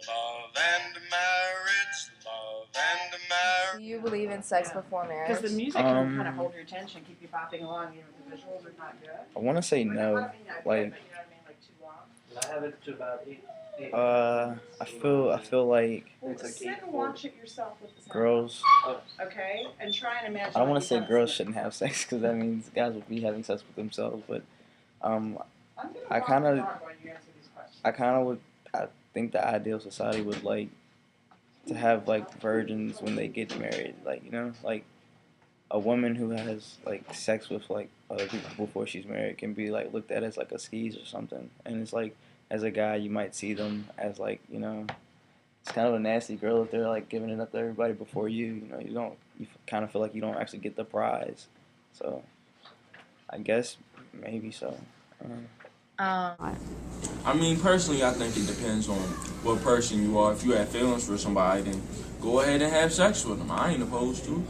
Love and marriage, love and marriage. Do you believe in sex before marriage? Because the music can kind of hold your attention, keep you bopping along, even if the visuals are not good. I want to say no. Like, I have it to about 8. I feel like Sit and watch it yourself with the sound. girls. Okay, and try and imagine. I don't want to say girls shouldn't have sex because that means guys would be having sex with themselves. But I kind of I think the ideal society would like to have like virgins when they get married. Like, you know, like a woman who has like sex with like other people before she's married can be like looked at as like a skis or something. And it's like, as a guy, you might see them as like, you know, it's kind of a nasty girl if they're like giving it up to everybody before you. You know, you kind of feel like you don't actually get the prize. So I guess maybe so. I mean, personally, I think it depends on what person you are. If you have feelings for somebody, then go ahead and have sex with them. I ain't opposed to.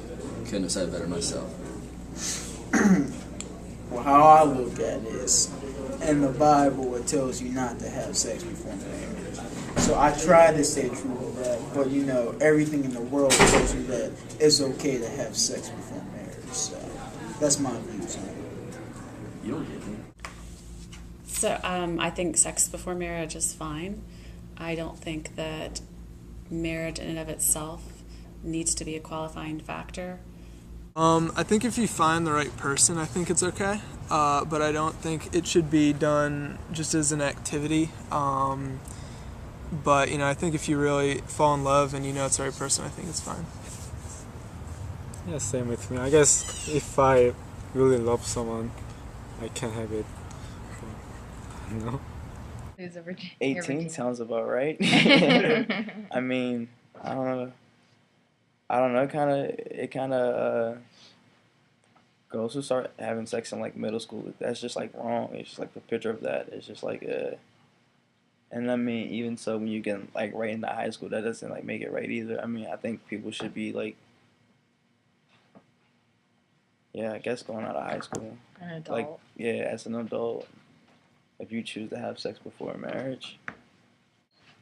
Couldn't have said it better myself. Well, how I look at it is, in the Bible, it tells you not to have sex before marriage. So I try to stay true to that, but you know, everything in the world tells you that it's okay to have sex before marriage. So that's my views on it. You don't get me. So I think sex before marriage is fine. I don't think that marriage in and of itself needs to be a qualifying factor. I think if you find the right person, I think it's okay. But I don't think it should be done just as an activity. But, you know, I think if you really fall in love and you know it's the right person, I think it's fine. Yeah, same with me. I guess if I really love someone, I can have it. No. 18 sounds about right. I mean, I don't know. It kind of girls who start having sex in like middle school, that's just like wrong. It's just like the picture of that. It's just like and I mean, even so, when you get like right into high school, that doesn't like make it right either. I mean, I think people should be like, yeah, I guess going out of high school, An adult. like, yeah, as an adult, if you choose to have sex before marriage.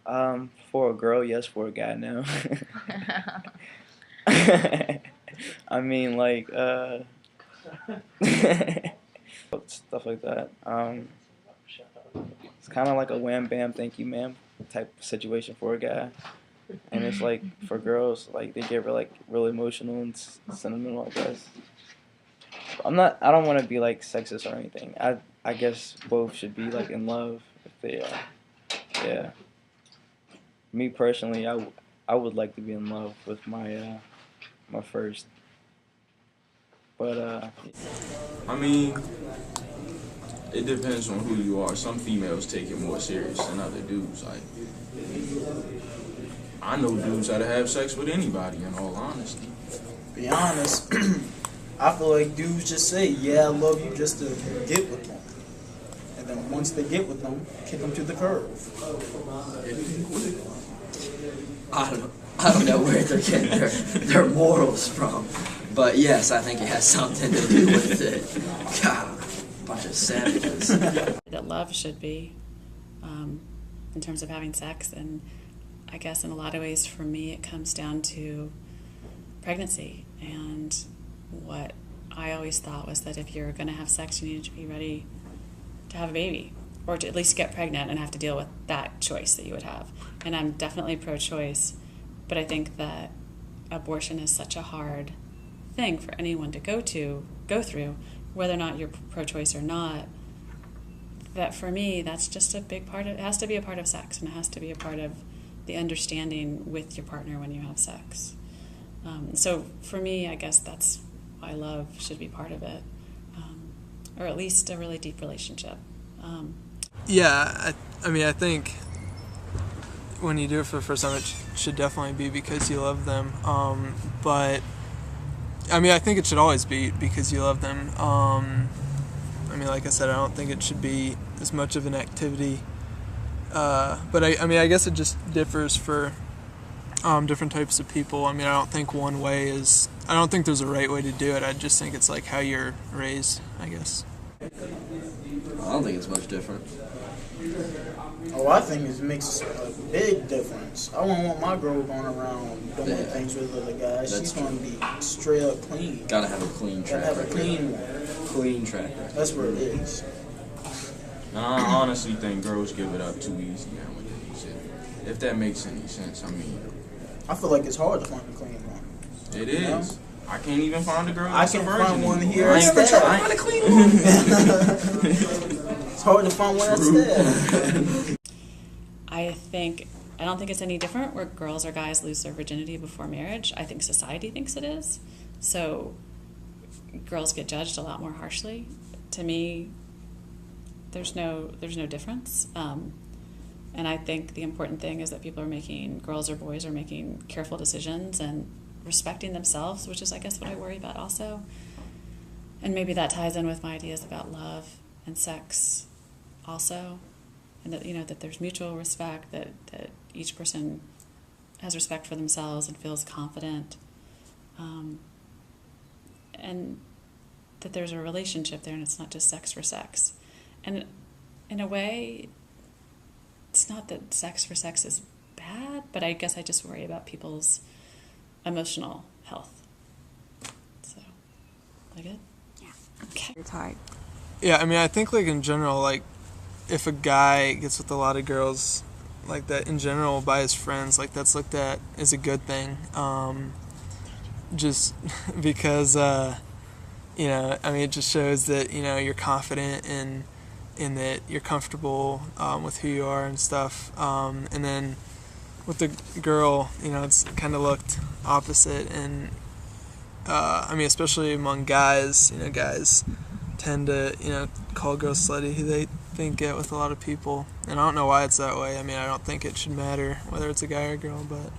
For a girl, yes. For a guy, no. I mean, like, stuff like that. It's kind of like a wham bam thank you ma'am type situation for a guy, and it's like for girls, like they get real emotional and sentimental, I guess. I don't want to be like sexist or anything. I guess both should be like in love if they are. Yeah. Me personally, I would like to be in love with my my first. But I mean, it depends on who you are. Some females take it more serious than other dudes. Like, I know dudes that'll have sex with anybody, in all honesty. Be honest, I feel like dudes just say, yeah, I love you, just to get with them. And then once they get with them, kick them to the curb. I don't know where they're getting their morals from. But yes, I think it has something to do with it. God, bunch of savages. That love should be, in terms of having sex, and I guess in a lot of ways for me it comes down to pregnancy. And what I always thought was that if you're going to have sex, you needed to be ready to have a baby, or to at least get pregnant and have to deal with that choice that you would have. And I'm definitely pro-choice, but I think that abortion is such a hard thing for anyone to go through, whether or not you're pro-choice or not, that for me, that's just a big part of it. Has to be a part of sex, and it has to be a part of the understanding with your partner when you have sex. So for me, I guess that's why love should be part of it, or at least a really deep relationship. Yeah, I mean, I think when you do it for the first time, it should definitely be because you love them. But I mean, I think it should always be because you love them. I mean, like I said, I don't think it should be as much of an activity. But I mean, I guess it just differs for different types of people. I mean, I don't think one way is. I don't think there's a right way to do it. I just think it's like how you're raised, I guess. I don't think it's much different. Oh, I think it makes big difference. I wouldn't want my girl going around doing things with other guys. That's She's going to be straight up clean. Gotta have a clean track Gotta have a record. clean one. Clean track record. That's what it is. I honestly think girls give it up too easy nowadays. If that makes any sense, I mean. I feel like it's hard to find a clean one. It is. know? I can't even find a girl I that's a can virgin find one anymore. here I ain't ever instead. tried to find a clean one. It's hard to find one that's there. I don't think it's any different where girls or guys lose their virginity before marriage. I think society thinks it is. So girls get judged a lot more harshly. To me, there's no difference. And I think the important thing is that girls or boys are making careful decisions and respecting themselves, which is, I guess, what I worry about also. And maybe that ties in with my ideas about love and sex also. And that, that there's mutual respect, that each person has respect for themselves and feels confident. And that there's a relationship there and it's not just sex for sex. And in a way, it's not that sex for sex is bad, but I guess I just worry about people's emotional health. So, is that good? Yeah. Okay. Your type. Yeah, I mean, I think, like, in general, like, if a guy gets with a lot of girls like that in general by his friends, like, that's looked at as a good thing. Just because, I mean, it just shows that, you're confident in that you're comfortable with who you are and stuff. And then with the girl, it's kind of looked opposite. And, I mean, especially among guys, guys tend to, call girls slutty who they think get with a lot of people. And I don't know why it's that way. I mean, I don't think it should matter whether it's a guy or a girl, but